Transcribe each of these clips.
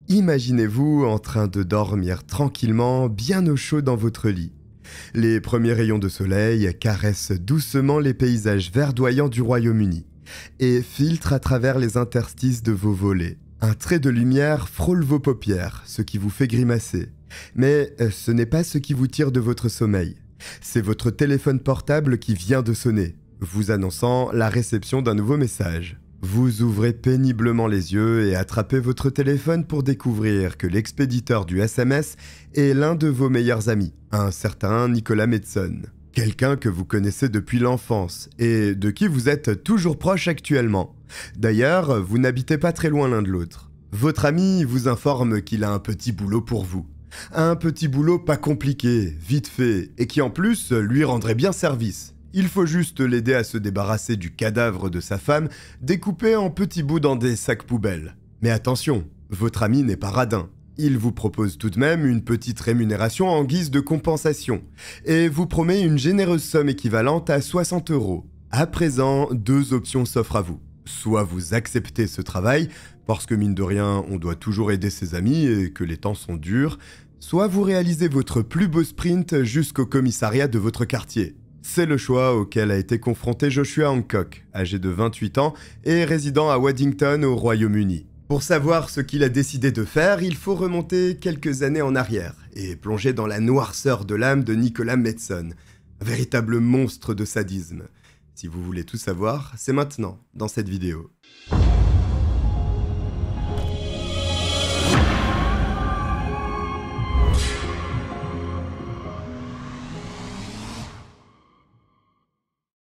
Imaginez-vous en train de dormir tranquillement, bien au chaud dans votre lit. Les premiers rayons de soleil caressent doucement les paysages verdoyants du Royaume-Uni et filtrent à travers les interstices de vos volets. Un trait de lumière frôle vos paupières, ce qui vous fait grimacer. Mais ce n'est pas ce qui vous tire de votre sommeil. C'est votre téléphone portable qui vient de sonner, vous annonçant la réception d'un nouveau message. Vous ouvrez péniblement les yeux et attrapez votre téléphone pour découvrir que l'expéditeur du SMS est l'un de vos meilleurs amis, un certain Nicolas Medson. Quelqu'un que vous connaissez depuis l'enfance et de qui vous êtes toujours proche actuellement. D'ailleurs, vous n'habitez pas très loin l'un de l'autre. Votre ami vous informe qu'il a un petit boulot pour vous. Un petit boulot pas compliqué, vite fait, et qui en plus lui rendrait bien service. Il faut juste l'aider à se débarrasser du cadavre de sa femme, découpé en petits bouts dans des sacs poubelles. Mais attention, votre ami n'est pas radin. Il vous propose tout de même une petite rémunération en guise de compensation, et vous promet une généreuse somme équivalente à 60 €. À présent, deux options s'offrent à vous. Soit vous acceptez ce travail, parce que mine de rien, on doit toujours aider ses amis et que les temps sont durs, soit vous réalisez votre plus beau sprint jusqu'au commissariat de votre quartier. C'est le choix auquel a été confronté Joshua Hancock, âgé de 28 ans et résident à Waddington au Royaume-Uni. Pour savoir ce qu'il a décidé de faire, il faut remonter quelques années en arrière et plonger dans la noirceur de l'âme de Nicolas Medson, un véritable monstre de sadisme. Si vous voulez tout savoir, c'est maintenant, dans cette vidéo.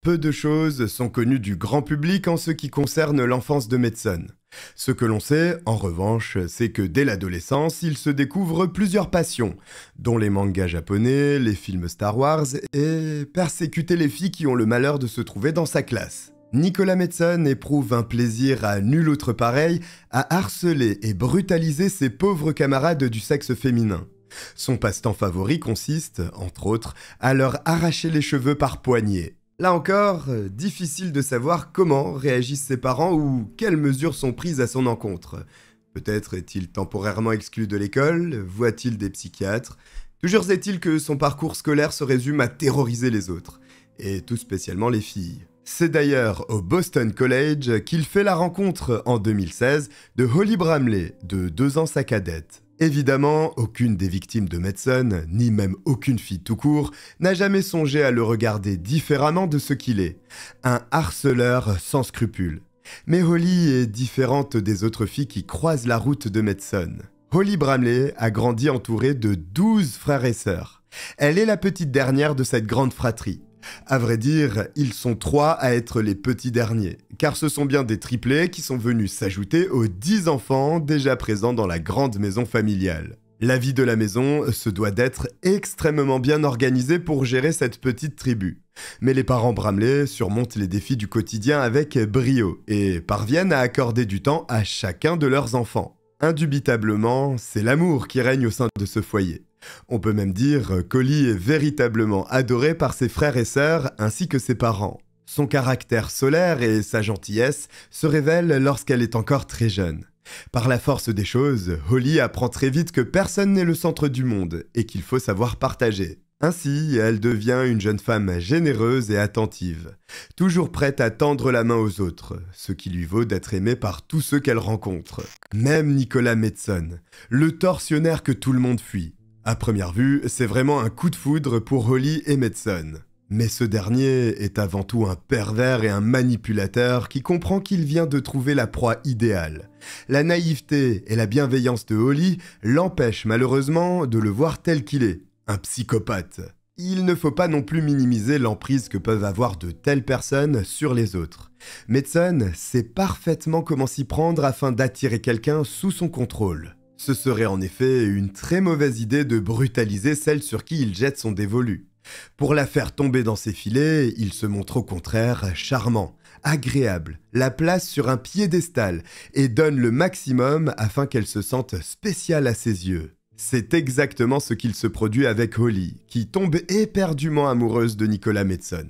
Peu de choses sont connues du grand public en ce qui concerne l'enfance de Medson. Ce que l'on sait, en revanche, c'est que dès l'adolescence, il se découvre plusieurs passions, dont les mangas japonais, les films Star Wars et persécuter les filles qui ont le malheur de se trouver dans sa classe. Nicolas Medson éprouve un plaisir à nul autre pareil à harceler et brutaliser ses pauvres camarades du sexe féminin. Son passe-temps favori consiste, entre autres, à leur arracher les cheveux par poignées. Là encore, difficile de savoir comment réagissent ses parents ou quelles mesures sont prises à son encontre. Peut-être est-il temporairement exclu de l'école, voit-il des psychiatres. Toujours est-il que son parcours scolaire se résume à terroriser les autres, et tout spécialement les filles. C'est d'ailleurs au Boston College qu'il fait la rencontre en 2016 de Holly Bramley, de 2 ans sa cadette. Évidemment, aucune des victimes de Medson, ni même aucune fille tout court, n'a jamais songé à le regarder différemment de ce qu'il est. Un harceleur sans scrupules. Mais Holly est différente des autres filles qui croisent la route de Medson. Holly Bramley a grandi entourée de 12 frères et sœurs. Elle est la petite dernière de cette grande fratrie. À vrai dire, ils sont 3 à être les petits derniers, car ce sont bien des triplés qui sont venus s'ajouter aux 10 enfants déjà présents dans la grande maison familiale. La vie de la maison se doit d'être extrêmement bien organisée pour gérer cette petite tribu. Mais les parents Bramley surmontent les défis du quotidien avec brio et parviennent à accorder du temps à chacun de leurs enfants. Indubitablement, c'est l'amour qui règne au sein de ce foyer. On peut même dire qu'Holly est véritablement adorée par ses frères et sœurs ainsi que ses parents. Son caractère solaire et sa gentillesse se révèlent lorsqu'elle est encore très jeune. Par la force des choses, Holly apprend très vite que personne n'est le centre du monde et qu'il faut savoir partager. Ainsi, elle devient une jeune femme généreuse et attentive, toujours prête à tendre la main aux autres, ce qui lui vaut d'être aimée par tous ceux qu'elle rencontre. Même Nicolas Medson, le tortionnaire que tout le monde fuit. À première vue, c'est vraiment un coup de foudre pour Holly et Medson. Mais ce dernier est avant tout un pervers et un manipulateur qui comprend qu'il vient de trouver la proie idéale. La naïveté et la bienveillance de Holly l'empêchent malheureusement de le voir tel qu'il est, un psychopathe. Il ne faut pas non plus minimiser l'emprise que peuvent avoir de telles personnes sur les autres. Medson sait parfaitement comment s'y prendre afin d'attirer quelqu'un sous son contrôle. Ce serait en effet une très mauvaise idée de brutaliser celle sur qui il jette son dévolu. Pour la faire tomber dans ses filets, il se montre au contraire charmant, agréable, la place sur un piédestal et donne le maximum afin qu'elle se sente spéciale à ses yeux. C'est exactement ce qu'il se produit avec Holly, qui tombe éperdument amoureuse de Nicolas Medson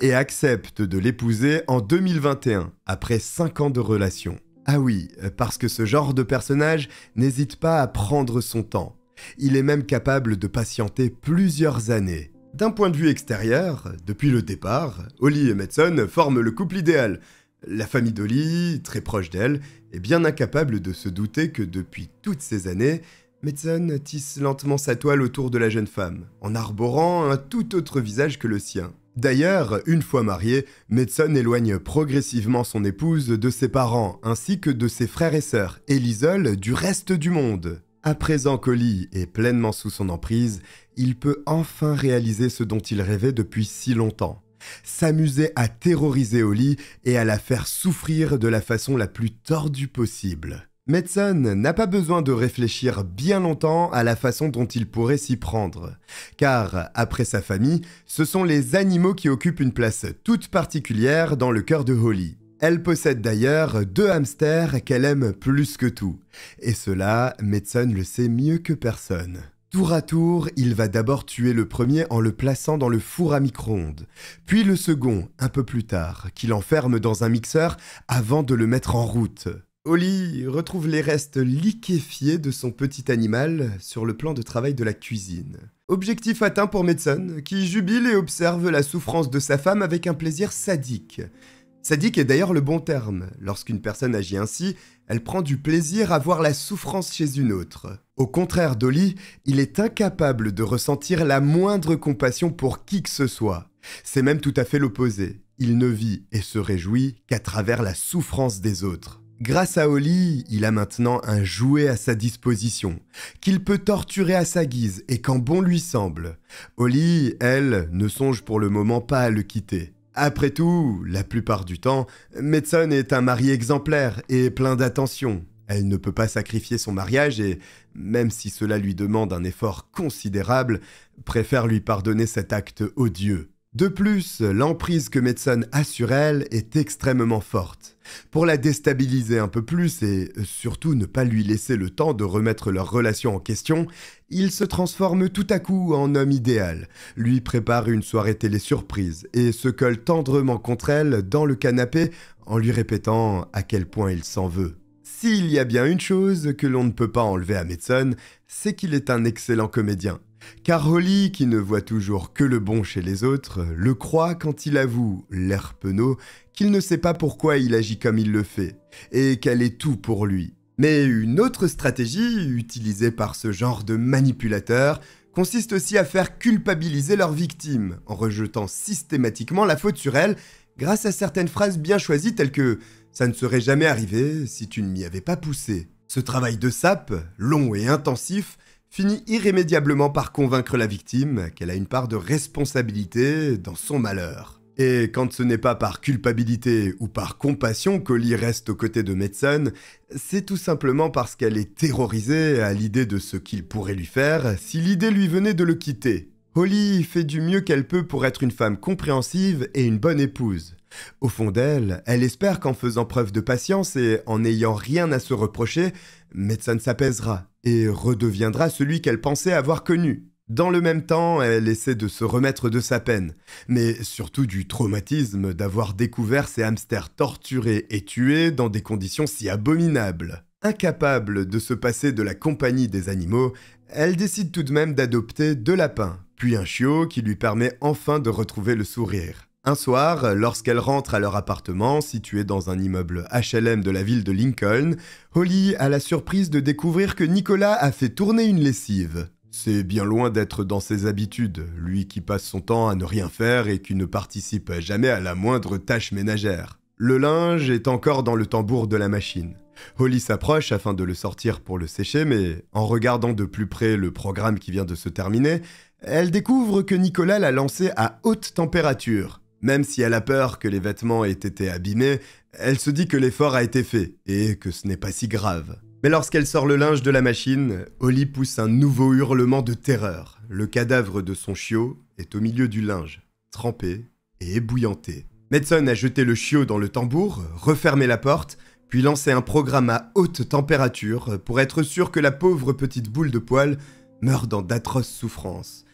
et accepte de l'épouser en 2021, après 5 ans de relation. Ah oui, parce que ce genre de personnage n'hésite pas à prendre son temps. Il est même capable de patienter plusieurs années. D'un point de vue extérieur, depuis le départ, Holly et Madsen forment le couple idéal. La famille d'Holly, très proche d'elle, est bien incapable de se douter que depuis toutes ces années, Madsen tisse lentement sa toile autour de la jeune femme, en arborant un tout autre visage que le sien. D'ailleurs, une fois marié, Madsen éloigne progressivement son épouse de ses parents, ainsi que de ses frères et sœurs, et l'isole du reste du monde. À présent qu'Holly est pleinement sous son emprise, il peut enfin réaliser ce dont il rêvait depuis si longtemps. S'amuser à terroriser Holly et à la faire souffrir de la façon la plus tordue possible. Madsen n'a pas besoin de réfléchir bien longtemps à la façon dont il pourrait s'y prendre. Car, après sa famille, ce sont les animaux qui occupent une place toute particulière dans le cœur de Holly. Elle possède d'ailleurs 2 hamsters qu'elle aime plus que tout. Et cela, Madsen le sait mieux que personne. Tour à tour, il va d'abord tuer le premier en le plaçant dans le four à micro-ondes, puis le second, un peu plus tard, qu'il enferme dans un mixeur avant de le mettre en route. Holly retrouve les restes liquéfiés de son petit animal sur le plan de travail de la cuisine. Objectif atteint pour Madsen, qui jubile et observe la souffrance de sa femme avec un plaisir sadique. Sadique est d'ailleurs le bon terme. Lorsqu'une personne agit ainsi, elle prend du plaisir à voir la souffrance chez une autre. Au contraire d'Holly, il est incapable de ressentir la moindre compassion pour qui que ce soit. C'est même tout à fait l'opposé. Il ne vit et se réjouit qu'à travers la souffrance des autres. Grâce à Holly, il a maintenant un jouet à sa disposition, qu'il peut torturer à sa guise et quand bon lui semble. Holly, elle, ne songe pour le moment pas à le quitter. Après tout, la plupart du temps, Madsen est un mari exemplaire et plein d'attention. Elle ne peut pas sacrifier son mariage et, même si cela lui demande un effort considérable, préfère lui pardonner cet acte odieux. De plus, l'emprise que Madsen a sur elle est extrêmement forte. Pour la déstabiliser un peu plus et surtout ne pas lui laisser le temps de remettre leur relation en question, il se transforme tout à coup en homme idéal, lui prépare une soirée télé surprise et se colle tendrement contre elle dans le canapé en lui répétant à quel point il s'en veut. S'il y a bien une chose que l'on ne peut pas enlever à Madsen, c'est qu'il est un excellent comédien. Car Holly, qui ne voit toujours que le bon chez les autres, le croit quand il avoue, l'air penaud, qu'il ne sait pas pourquoi il agit comme il le fait, et qu'elle est tout pour lui. Mais une autre stratégie, utilisée par ce genre de manipulateurs, consiste aussi à faire culpabiliser leurs victimes, en rejetant systématiquement la faute sur elles, grâce à certaines phrases bien choisies telles que « ça ne serait jamais arrivé si tu ne m'y avais pas poussé ». Ce travail de sape, long et intensif, finit irrémédiablement par convaincre la victime qu'elle a une part de responsabilité dans son malheur. Et quand ce n'est pas par culpabilité ou par compassion qu'Holly reste aux côtés de Madsen, c'est tout simplement parce qu'elle est terrorisée à l'idée de ce qu'il pourrait lui faire si l'idée lui venait de le quitter. Holly fait du mieux qu'elle peut pour être une femme compréhensive et une bonne épouse. Au fond d'elle, elle espère qu'en faisant preuve de patience et en n'ayant rien à se reprocher, Madsen s'apaisera et redeviendra celui qu'elle pensait avoir connu. Dans le même temps, elle essaie de se remettre de sa peine, mais surtout du traumatisme d'avoir découvert ses hamsters torturés et tués dans des conditions si abominables. Incapable de se passer de la compagnie des animaux, elle décide tout de même d'adopter 2 lapins, puis un chiot qui lui permet enfin de retrouver le sourire. Un soir, lorsqu'elle rentre à leur appartement, situé dans un immeuble HLM de la ville de Lincoln, Holly a la surprise de découvrir que Nicolas a fait tourner une lessive. C'est bien loin d'être dans ses habitudes, lui qui passe son temps à ne rien faire et qui ne participe jamais à la moindre tâche ménagère. Le linge est encore dans le tambour de la machine. Holly s'approche afin de le sortir pour le sécher, mais en regardant de plus près le programme qui vient de se terminer, elle découvre que Nicolas l'a lancé à haute température. Même si elle a peur que les vêtements aient été abîmés, elle se dit que l'effort a été fait et que ce n'est pas si grave. Mais lorsqu'elle sort le linge de la machine, Holly pousse un nouveau hurlement de terreur. Le cadavre de son chiot est au milieu du linge, trempé et ébouillanté. Madsen a jeté le chiot dans le tambour, refermé la porte, puis lancé un programme à haute température pour être sûr que la pauvre petite boule de poil meurt dans d'atroces souffrances.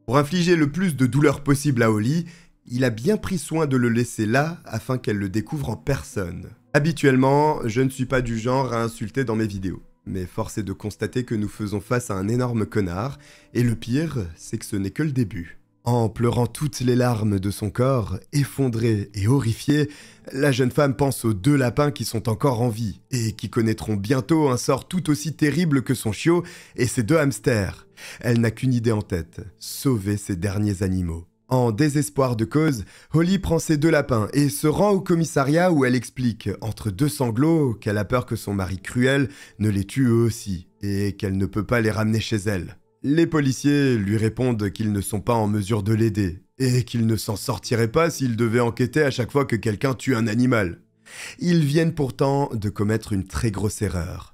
Pour infliger le plus de douleur possible à Holly, il a bien pris soin de le laisser là afin qu'elle le découvre en personne. Habituellement, je ne suis pas du genre à insulter dans mes vidéos. Mais force est de constater que nous faisons face à un énorme connard, et le pire, c'est que ce n'est que le début. En pleurant toutes les larmes de son corps, effondrée et horrifiée, la jeune femme pense aux 2 lapins qui sont encore en vie, et qui connaîtront bientôt un sort tout aussi terrible que son chiot et ses 2 hamsters. Elle n'a qu'une idée en tête, sauver ces derniers animaux. En désespoir de cause, Holly prend ses 2 lapins et se rend au commissariat où elle explique, entre 2 sanglots, qu'elle a peur que son mari cruel ne les tue eux aussi, et qu'elle ne peut pas les ramener chez elle. Les policiers lui répondent qu'ils ne sont pas en mesure de l'aider, et qu'ils ne s'en sortiraient pas s'ils devaient enquêter à chaque fois que quelqu'un tue un animal. Ils viennent pourtant de commettre une très grosse erreur.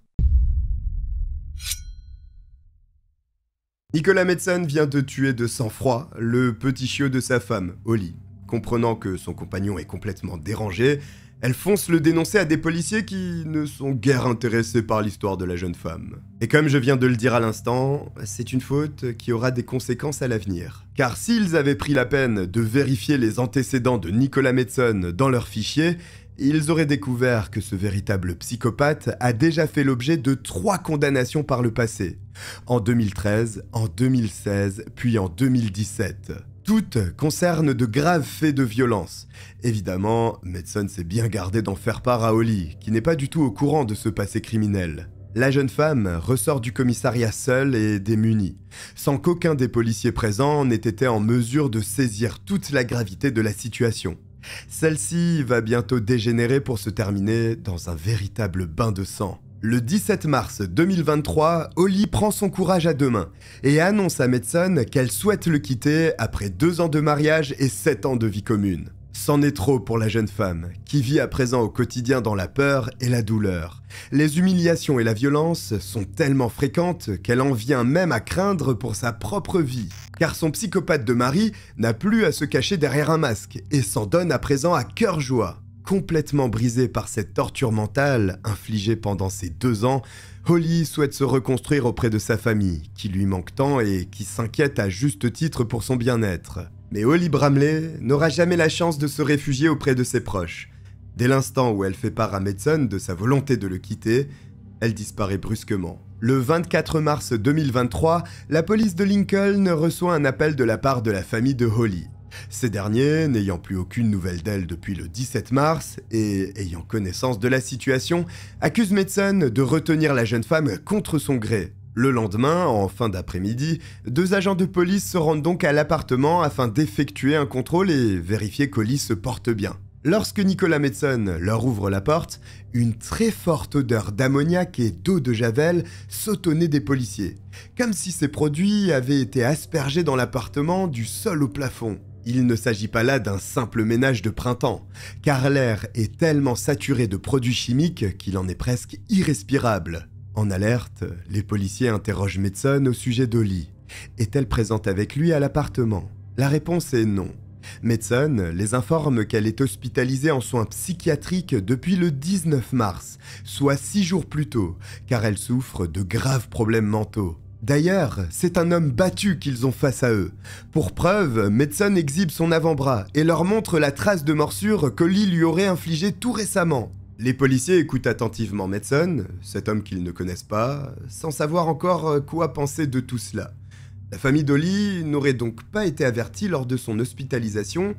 Nicolas Medson vient de tuer de sang-froid le petit chiot de sa femme, Holly. Comprenant que son compagnon est complètement dérangé, elle fonce le dénoncer à des policiers qui ne sont guère intéressés par l'histoire de la jeune femme. Et comme je viens de le dire à l'instant, c'est une faute qui aura des conséquences à l'avenir. Car s'ils avaient pris la peine de vérifier les antécédents de Nicolas Medson dans leur fichier, ils auraient découvert que ce véritable psychopathe a déjà fait l'objet de 3 condamnations par le passé. En 2013, en 2016, puis en 2017. Toutes concernent de graves faits de violence. Évidemment, Medson s'est bien gardé d'en faire part à Holly, qui n'est pas du tout au courant de ce passé criminel. La jeune femme ressort du commissariat seule et démunie, sans qu'aucun des policiers présents n'ait été en mesure de saisir toute la gravité de la situation. Celle-ci va bientôt dégénérer pour se terminer dans un véritable bain de sang. Le 17 mars 2023, Holly prend son courage à 2 mains et annonce à Medson qu'elle souhaite le quitter après 2 ans de mariage et 7 ans de vie commune. C'en est trop pour la jeune femme, qui vit à présent au quotidien dans la peur et la douleur. Les humiliations et la violence sont tellement fréquentes qu'elle en vient même à craindre pour sa propre vie. Car son psychopathe de mari n'a plus à se cacher derrière un masque et s'en donne à présent à cœur joie. Complètement brisée par cette torture mentale infligée pendant ces 2 ans, Holly souhaite se reconstruire auprès de sa famille, qui lui manque tant et qui s'inquiète à juste titre pour son bien-être. Mais Holly Bramley n'aura jamais la chance de se réfugier auprès de ses proches. Dès l'instant où elle fait part à Medson de sa volonté de le quitter, elle disparaît brusquement. Le 24 mars 2023, la police de Lincoln reçoit un appel de la part de la famille de Holly. Ces derniers, n'ayant plus aucune nouvelle d'elle depuis le 17 mars et ayant connaissance de la situation, accusent Medson de retenir la jeune femme contre son gré. Le lendemain, en fin d'après-midi, 2 agents de police se rendent donc à l'appartement afin d'effectuer un contrôle et vérifier qu'Holly se porte bien. Lorsque Nicolas Medson leur ouvre la porte, une très forte odeur d'ammoniac et d'eau de javel saute au nez des policiers, comme si ces produits avaient été aspergés dans l'appartement du sol au plafond. Il ne s'agit pas là d'un simple ménage de printemps, car l'air est tellement saturé de produits chimiques qu'il en est presque irrespirable. En alerte, les policiers interrogent Medson au sujet d'Holly. Est-elle présente avec lui à l'appartement? La réponse est non. Medson les informe qu'elle est hospitalisée en soins psychiatriques depuis le 19 mars, soit 6 jours plus tôt, car elle souffre de graves problèmes mentaux. D'ailleurs, c'est un homme battu qu'ils ont face à eux. Pour preuve, Medson exhibe son avant-bras et leur montre la trace de morsure qu'Holly lui aurait infligée tout récemment. Les policiers écoutent attentivement Medson, cet homme qu'ils ne connaissent pas, sans savoir encore quoi penser de tout cela. La famille d'Holly n'aurait donc pas été avertie lors de son hospitalisation.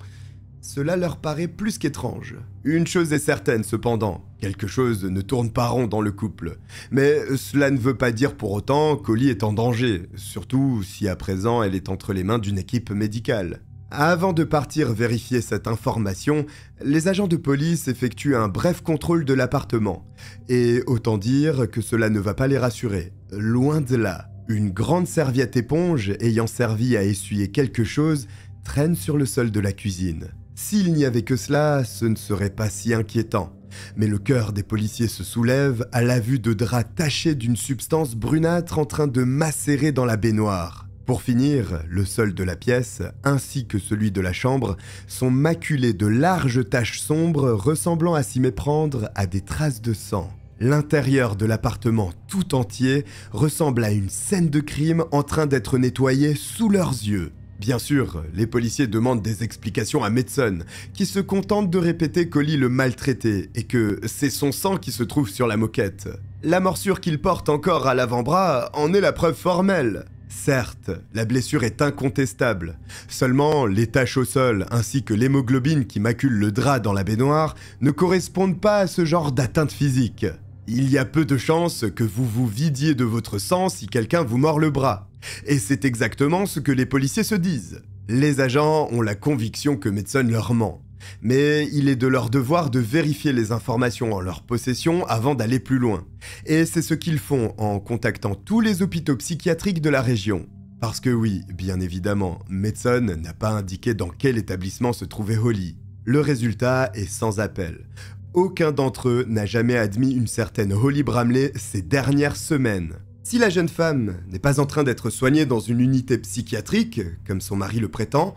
Cela leur paraît plus qu'étrange. Une chose est certaine cependant, quelque chose ne tourne pas rond dans le couple. Mais cela ne veut pas dire pour autant qu'Holly est en danger, surtout si à présent elle est entre les mains d'une équipe médicale. Avant de partir vérifier cette information, les agents de police effectuent un bref contrôle de l'appartement. Et autant dire que cela ne va pas les rassurer. Loin de là. Une grande serviette éponge ayant servi à essuyer quelque chose traîne sur le sol de la cuisine. S'il n'y avait que cela, ce ne serait pas si inquiétant. Mais le cœur des policiers se soulève à la vue de draps tachés d'une substance brunâtre en train de macérer dans la baignoire. Pour finir, le sol de la pièce, ainsi que celui de la chambre, sont maculés de larges taches sombres ressemblant à s'y méprendre à des traces de sang. L'intérieur de l'appartement tout entier ressemble à une scène de crime en train d'être nettoyée sous leurs yeux. Bien sûr, les policiers demandent des explications à Madsen, qui se contente de répéter qu'Holly le maltraitait et que c'est son sang qui se trouve sur la moquette. La morsure qu'il porte encore à l'avant-bras en est la preuve formelle. Certes, la blessure est incontestable. Seulement, les taches au sol ainsi que l'hémoglobine qui macule le drap dans la baignoire ne correspondent pas à ce genre d'atteinte physique. Il y a peu de chances que vous vous vidiez de votre sang si quelqu'un vous mord le bras. Et c'est exactement ce que les policiers se disent. Les agents ont la conviction que Madsen leur ment. Mais il est de leur devoir de vérifier les informations en leur possession avant d'aller plus loin. Et c'est ce qu'ils font en contactant tous les hôpitaux psychiatriques de la région. Parce que oui, bien évidemment, Madsen n'a pas indiqué dans quel établissement se trouvait Holly. Le résultat est sans appel. Aucun d'entre eux n'a jamais admis une certaine Holly Bramley ces dernières semaines. Si la jeune femme n'est pas en train d'être soignée dans une unité psychiatrique, comme son mari le prétend,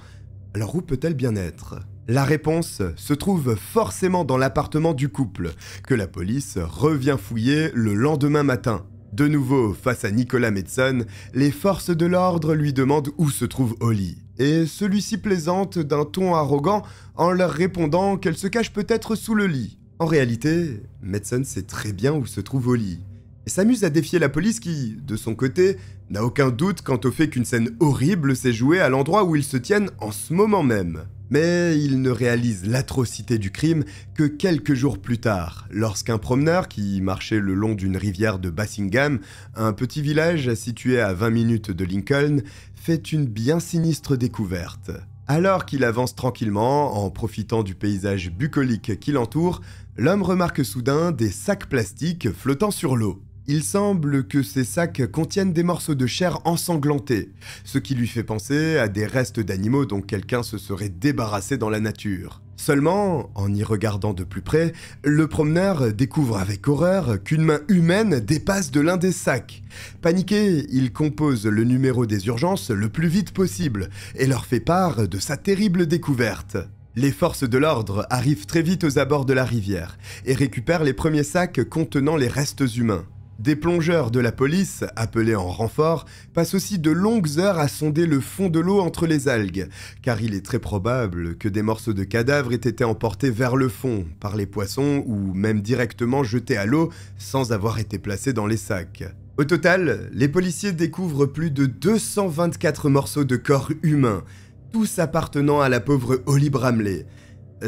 alors où peut-elle bien être ? La réponse se trouve forcément dans l'appartement du couple, que la police revient fouiller le lendemain matin. De nouveau, face à Nicolas Madsen, les forces de l'ordre lui demandent où se trouve Holly. Et celui-ci plaisante d'un ton arrogant en leur répondant qu'elle se cache peut-être sous le lit. En réalité, Madsen sait très bien où se trouve Holly, et s'amuse à défier la police qui, de son côté, n'a aucun doute quant au fait qu'une scène horrible s'est jouée à l'endroit où ils se tiennent en ce moment même. Mais il ne réalise l'atrocité du crime que quelques jours plus tard, lorsqu'un promeneur qui marchait le long d'une rivière de Bassingham, un petit village situé à 20 minutes de Lincoln, fait une bien sinistre découverte. Alors qu'il avance tranquillement, en profitant du paysage bucolique qui l'entoure, l'homme remarque soudain des sacs plastiques flottant sur l'eau. Il semble que ces sacs contiennent des morceaux de chair ensanglantés, ce qui lui fait penser à des restes d'animaux dont quelqu'un se serait débarrassé dans la nature. Seulement, en y regardant de plus près, le promeneur découvre avec horreur qu'une main humaine dépasse de l'un des sacs. Paniqué, il compose le numéro des urgences le plus vite possible et leur fait part de sa terrible découverte. Les forces de l'ordre arrivent très vite aux abords de la rivière et récupèrent les premiers sacs contenant les restes humains. Des plongeurs de la police, appelés en renfort, passent aussi de longues heures à sonder le fond de l'eau entre les algues, car il est très probable que des morceaux de cadavres aient été emportés vers le fond par les poissons ou même directement jetés à l'eau sans avoir été placés dans les sacs. Au total, les policiers découvrent plus de 224 morceaux de corps humains, tous appartenant à la pauvre Holly Bramley.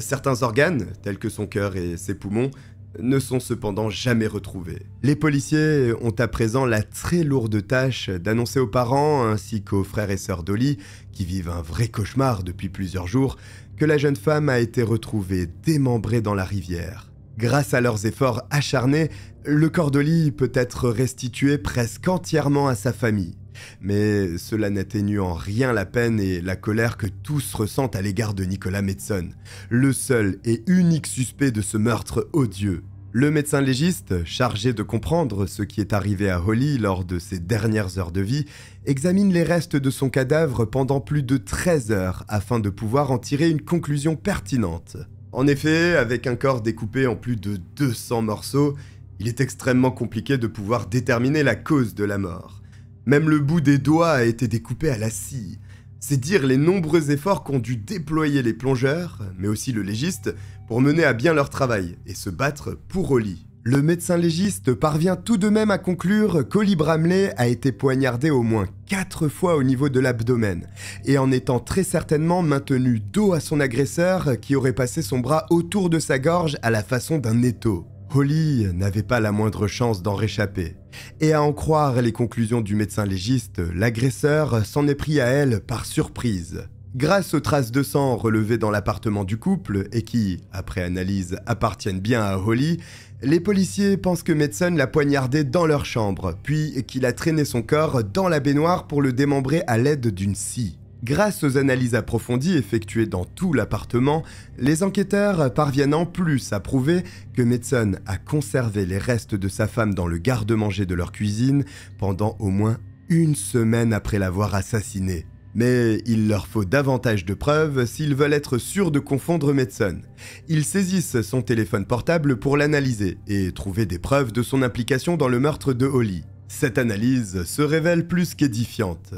Certains organes, tels que son cœur et ses poumons, ne sont cependant jamais retrouvés. Les policiers ont à présent la très lourde tâche d'annoncer aux parents ainsi qu'aux frères et sœurs d'Holly, qui vivent un vrai cauchemar depuis plusieurs jours, que la jeune femme a été retrouvée démembrée dans la rivière. Grâce à leurs efforts acharnés, le corps d'Holly peut être restitué presque entièrement à sa famille. Mais cela n'atténue en rien la peine et la colère que tous ressentent à l'égard de Nicolas Madsen, le seul et unique suspect de ce meurtre odieux. Le médecin légiste, chargé de comprendre ce qui est arrivé à Holly lors de ses dernières heures de vie, examine les restes de son cadavre pendant plus de 13 heures afin de pouvoir en tirer une conclusion pertinente. En effet, avec un corps découpé en plus de 200 morceaux, il est extrêmement compliqué de pouvoir déterminer la cause de la mort. Même le bout des doigts a été découpé à la scie. C'est dire les nombreux efforts qu'ont dû déployer les plongeurs, mais aussi le légiste, pour mener à bien leur travail et se battre pour Holly. Le médecin légiste parvient tout de même à conclure qu'Holly Bramley a été poignardée au moins 4 fois au niveau de l'abdomen, et en étant très certainement maintenue dos à son agresseur qui aurait passé son bras autour de sa gorge à la façon d'un étau. Holly n'avait pas la moindre chance d'en réchapper. Et à en croire les conclusions du médecin légiste, l'agresseur s'en est pris à elle par surprise. Grâce aux traces de sang relevées dans l'appartement du couple et qui, après analyse, appartiennent bien à Holly, les policiers pensent que Madsen l'a poignardée dans leur chambre, puis qu'il a traîné son corps dans la baignoire pour le démembrer à l'aide d'une scie. Grâce aux analyses approfondies effectuées dans tout l'appartement, les enquêteurs parviennent en plus à prouver que Madsen a conservé les restes de sa femme dans le garde-manger de leur cuisine pendant au moins 1 semaine après l'avoir assassinée. Mais il leur faut davantage de preuves s'ils veulent être sûrs de confondre Madsen. Ils saisissent son téléphone portable pour l'analyser et trouver des preuves de son implication dans le meurtre de Holly. Cette analyse se révèle plus qu'édifiante,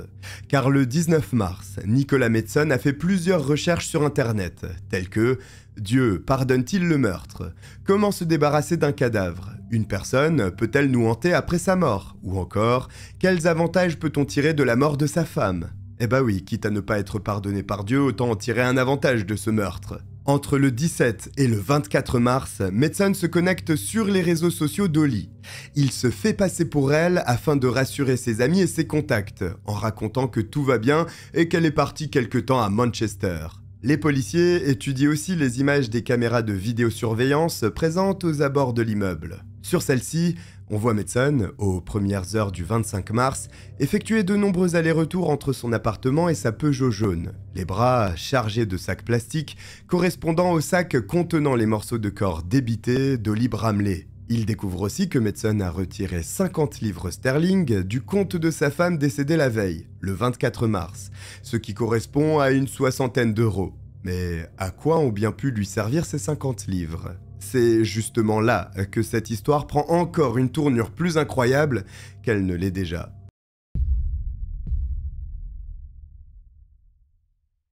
car le 19 mars, Nicolas Medson a fait plusieurs recherches sur Internet, telles que « Dieu pardonne-t-il le meurtre ? Comment se débarrasser d'un cadavre ? Une personne peut-elle nous hanter après sa mort ? Ou encore, quels avantages peut-on tirer de la mort de sa femme ? Eh bah oui, quitte à ne pas être pardonné par Dieu, autant en tirer un avantage de ce meurtre. » Entre le 17 et le 24 mars, Medson se connecte sur les réseaux sociaux d'Holly. Il se fait passer pour elle afin de rassurer ses amis et ses contacts, en racontant que tout va bien et qu'elle est partie quelque temps à Manchester. Les policiers étudient aussi les images des caméras de vidéosurveillance présentes aux abords de l'immeuble. Sur celle-ci, on voit Medson, aux premières heures du 25 mars, effectuer de nombreux allers-retours entre son appartement et sa Peugeot jaune, les bras chargés de sacs plastiques correspondant aux sacs contenant les morceaux de corps débités d'Holly Bramley. Il découvre aussi que Medson a retiré 50 livres sterling du compte de sa femme décédée la veille, le 24 mars, ce qui correspond à une soixantaine d'euros. Mais à quoi ont bien pu lui servir ces 50 livres ? C'est justement là que cette histoire prend encore une tournure plus incroyable qu'elle ne l'est déjà.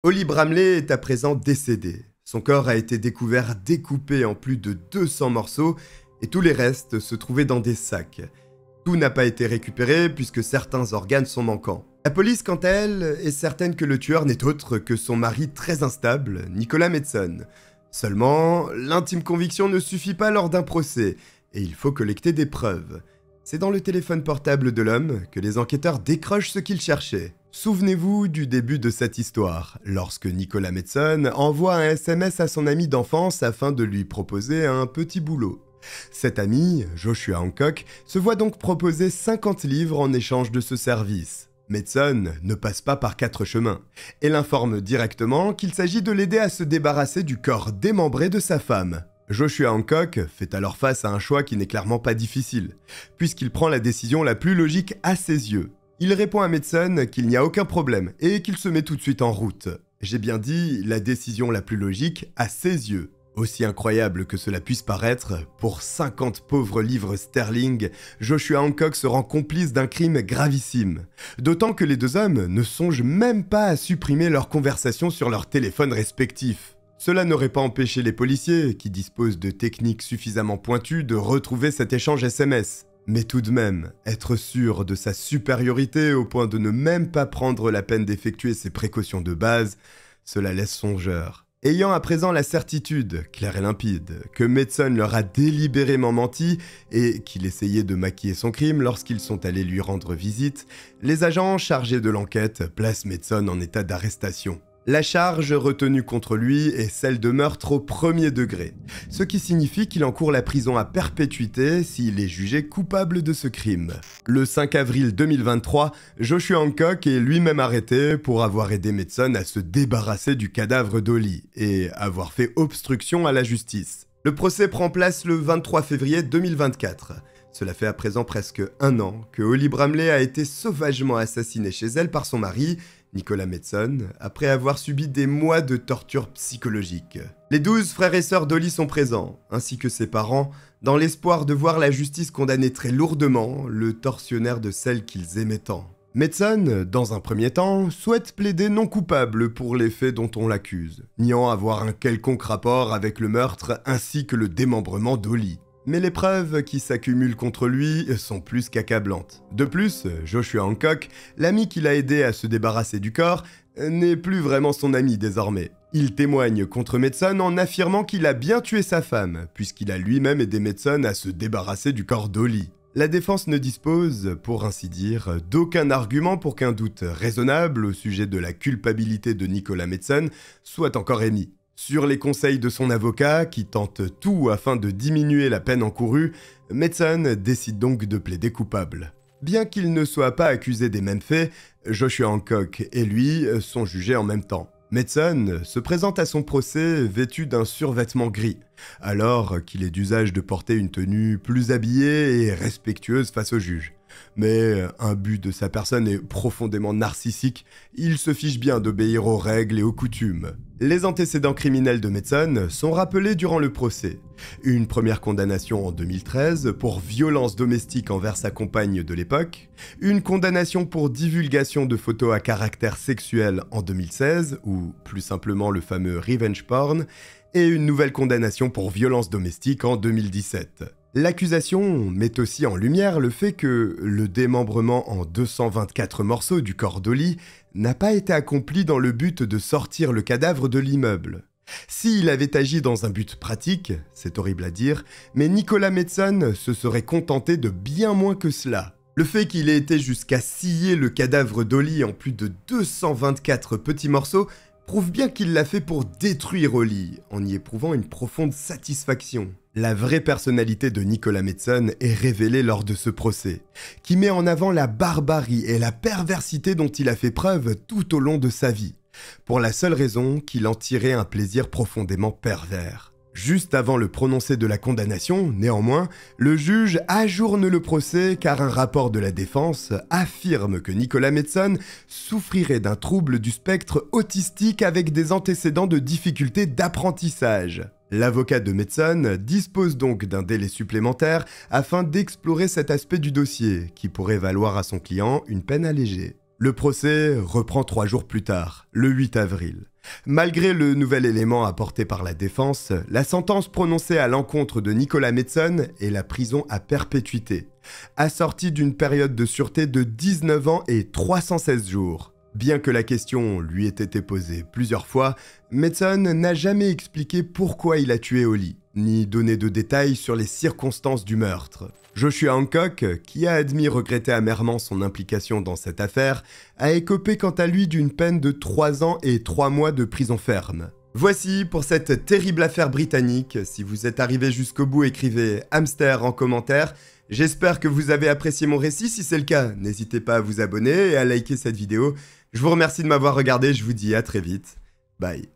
Holly Bramley est à présent décédée. Son corps a été découvert découpé en plus de 200 morceaux et tous les restes se trouvaient dans des sacs. Tout n'a pas été récupéré puisque certains organes sont manquants. La police, quant à elle, est certaine que le tueur n'est autre que son mari très instable, Nicolas Medson. Seulement, l'intime conviction ne suffit pas lors d'un procès, et il faut collecter des preuves. C'est dans le téléphone portable de l'homme que les enquêteurs décrochent ce qu'ils cherchaient. Souvenez-vous du début de cette histoire, lorsque Nicolas Medson envoie un SMS à son ami d'enfance afin de lui proposer un petit boulot. Cet ami, Joshua Hancock, se voit donc proposer 50 livres en échange de ce service. Medson ne passe pas par 4 chemins, et l'informe directement qu'il s'agit de l'aider à se débarrasser du corps démembré de sa femme. Joshua Hancock fait alors face à un choix qui n'est clairement pas difficile, puisqu'il prend la décision la plus logique à ses yeux. Il répond à Medson qu'il n'y a aucun problème, et qu'il se met tout de suite en route. J'ai bien dit la décision la plus logique à ses yeux. Aussi incroyable que cela puisse paraître, pour 50 pauvres livres sterling, Joshua Hancock se rend complice d'un crime gravissime. D'autant que les deux hommes ne songent même pas à supprimer leurs conversations sur leurs téléphones respectifs. Cela n'aurait pas empêché les policiers, qui disposent de techniques suffisamment pointues, de retrouver cet échange SMS. Mais tout de même, être sûr de sa supériorité au point de ne même pas prendre la peine d'effectuer ses précautions de base, cela laisse songeur. Ayant à présent la certitude, claire et limpide, que Medson leur a délibérément menti et qu'il essayait de maquiller son crime lorsqu'ils sont allés lui rendre visite, les agents chargés de l'enquête placent Medson en état d'arrestation. La charge retenue contre lui est celle de meurtre au premier degré, ce qui signifie qu'il encourt la prison à perpétuité s'il est jugé coupable de ce crime. Le 5 avril 2023, Joshua Hancock est lui-même arrêté pour avoir aidé Medson à se débarrasser du cadavre d'Holly et avoir fait obstruction à la justice. Le procès prend place le 23 février 2024. Cela fait à présent presque un an que Holly Bramley a été sauvagement assassinée chez elle par son mari, Nicolas Medson, après avoir subi des mois de torture psychologique. Les 12 frères et sœurs d'Holly sont présents, ainsi que ses parents, dans l'espoir de voir la justice condamner très lourdement le tortionnaire de celle qu'ils aimaient tant. Medson, dans un premier temps, souhaite plaider non coupable pour les faits dont on l'accuse, niant avoir un quelconque rapport avec le meurtre ainsi que le démembrement d'Holly. Mais les preuves qui s'accumulent contre lui sont plus qu'accablantes. De plus, Joshua Hancock, l'ami qui l'a aidé à se débarrasser du corps, n'est plus vraiment son ami désormais. Il témoigne contre Medson en affirmant qu'il a bien tué sa femme, puisqu'il a lui-même aidé Medson à se débarrasser du corps d'Holly. La défense ne dispose, pour ainsi dire, d'aucun argument pour qu'un doute raisonnable au sujet de la culpabilité de Nicolas Medson soit encore émis. Sur les conseils de son avocat, qui tente tout afin de diminuer la peine encourue, Medson décide donc de plaider coupable. Bien qu'il ne soit pas accusé des mêmes faits, Joshua Hancock et lui sont jugés en même temps. Medson se présente à son procès vêtu d'un survêtement gris, alors qu'il est d'usage de porter une tenue plus habillée et respectueuse face au juge. Mais un but de sa personne est profondément narcissique, il se fiche bien d'obéir aux règles et aux coutumes. Les antécédents criminels de Medson sont rappelés durant le procès. Une première condamnation en 2013 pour violence domestique envers sa compagne de l'époque, une condamnation pour divulgation de photos à caractère sexuel en 2016, ou plus simplement le fameux revenge porn, et une nouvelle condamnation pour violence domestique en 2017. L'accusation met aussi en lumière le fait que le démembrement en 224 morceaux du corps d'Holly n'a pas été accompli dans le but de sortir le cadavre de l'immeuble. S'il avait agi dans un but pratique, c'est horrible à dire, mais Nicolas Medson se serait contenté de bien moins que cela. Le fait qu'il ait été jusqu'à scier le cadavre d'Holly en plus de 224 petits morceaux prouve bien qu'il l'a fait pour détruire Holly, en y éprouvant une profonde satisfaction. La vraie personnalité de Nicolas Medson est révélée lors de ce procès, qui met en avant la barbarie et la perversité dont il a fait preuve tout au long de sa vie, pour la seule raison qu'il en tirait un plaisir profondément pervers. Juste avant le prononcé de la condamnation, néanmoins, le juge ajourne le procès car un rapport de la défense affirme que Nicolas Medson souffrirait d'un trouble du spectre autistique avec des antécédents de difficultés d'apprentissage. L'avocat de Medson dispose donc d'un délai supplémentaire afin d'explorer cet aspect du dossier qui pourrait valoir à son client une peine allégée. Le procès reprend 3 jours plus tard, le 8 avril. Malgré le nouvel élément apporté par la défense, la sentence prononcée à l'encontre de Nicolas Medson est la prison à perpétuité, assortie d'une période de sûreté de 19 ans et 316 jours. Bien que la question lui ait été posée plusieurs fois, Medson n'a jamais expliqué pourquoi il a tué Holly, ni donné de détails sur les circonstances du meurtre. Joshua Hancock, qui a admis regretter amèrement son implication dans cette affaire, a écopé quant à lui d'une peine de 3 ans et 3 mois de prison ferme. Voici pour cette terrible affaire britannique. Si vous êtes arrivé jusqu'au bout, écrivez hamster en commentaire. J'espère que vous avez apprécié mon récit. Si c'est le cas, n'hésitez pas à vous abonner et à liker cette vidéo. Je vous remercie de m'avoir regardé, je vous dis à très vite. Bye.